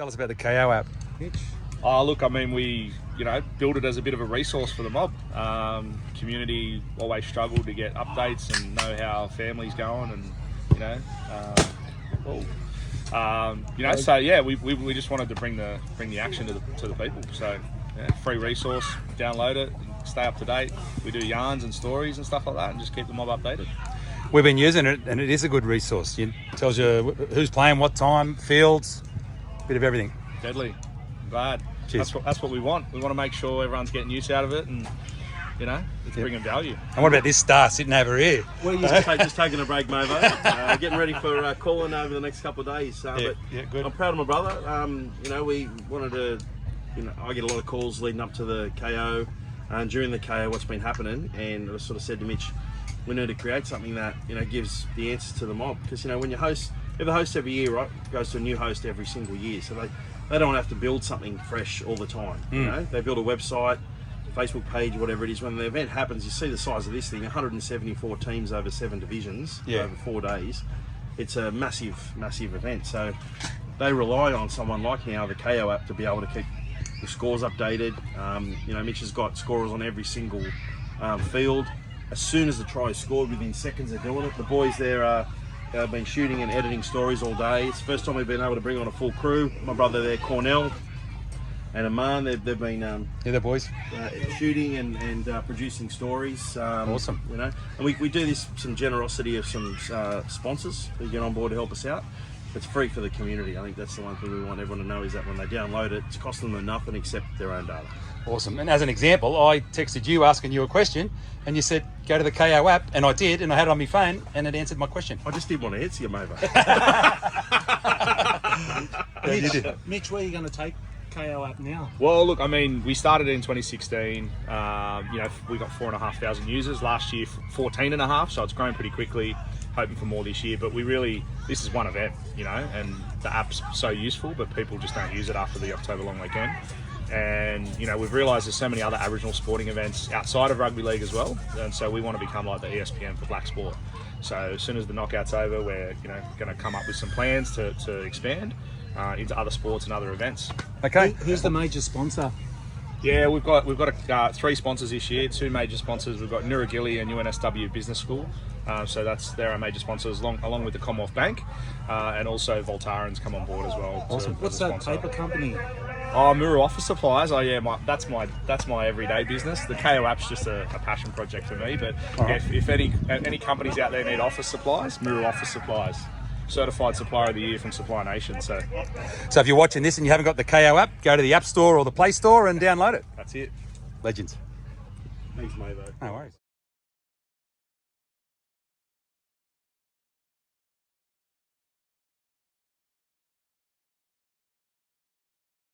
Tell us about the KO app, Mitch. Oh, look, I mean, we, build it as a bit of a resource for the mob. Community always struggle to get updates and know how families going, and so yeah, we just wanted to bring the action to the people. So yeah, free resource, download it, and stay up to date. We do yarns and stories and stuff like that, and just keep the mob updated. We've been using it, and it is a good resource. It tells you who's playing, what time, fields, bit of everything. Deadly. Glad. Cheers. That's what we want. We want to make sure everyone's getting use out of it, and it's bringing value. And what about this star sitting over here? Well, just taking a break, Mavo. Getting ready for calling over the next couple of days. Good. I'm proud of my brother. We wanted to. I get a lot of calls leading up to the KO, and during the KO, what's been happening, and I sort of said to Mitch, we need to create something that gives the answers to the mob, because when you host, if a host every year, right, goes to a new host every single year, so they don't have to build something fresh all the time. They build a website, Facebook page, whatever it is. When the event happens, you see the size of this thing: 174 teams over 7 divisions over 4 days. It's a massive event. So they rely on someone like now the KO app to be able to keep the scores updated. Mitch has got scorers on every single field. As soon as the try is scored, within seconds they're doing it. The boys there have been shooting and editing stories all day. It's the first time we've been able to bring on a full crew. My brother there, Cornell, and Aman, they've been The boys shooting and producing stories. Awesome. And we do this some generosity of some sponsors who get on board to help us out. It's free for the community. I think that's the one thing we want everyone to know, is that when they download it, it's costing them nothing except their own data. Awesome. And as an example, I texted you asking you a question, and you said go to the KO app, and I did, and I had it on my phone, and it answered my question. I just didn't want to answer you, Mavo. Mitch, where are you going to take KO app now? Well, look, I mean, we started in 2016. We got 4,500 users last year, 14.5, so it's grown pretty quickly. Hoping for more this year, but this is one event, and the app's so useful, but people just don't use it after the October long weekend. And we've realised there's so many other Aboriginal sporting events outside of rugby league as well, and so we want to become like the ESPN for black sport. So as soon as the knockout's over, we're going to come up with some plans to expand into other sports and other events. Okay. Who's the major sponsor? Yeah, we've got 3 sponsors this year, 2 major sponsors. We've got Nuragili and UNSW Business School. So they're our major sponsors, along with the Commonwealth Bank, and also Voltaran's come on board as well. Awesome. What's that paper company? Oh, Muru Office Supplies. Oh yeah, that's my everyday business. The KO app's just a passion project for me. But if any companies out there need office supplies, Muru Office Supplies, certified supplier of the year from Supply Nation. So if you're watching this and you haven't got the KO app, go to the App Store or the Play Store and download it. that's it. Legends. Thanks, Mavo. No worries.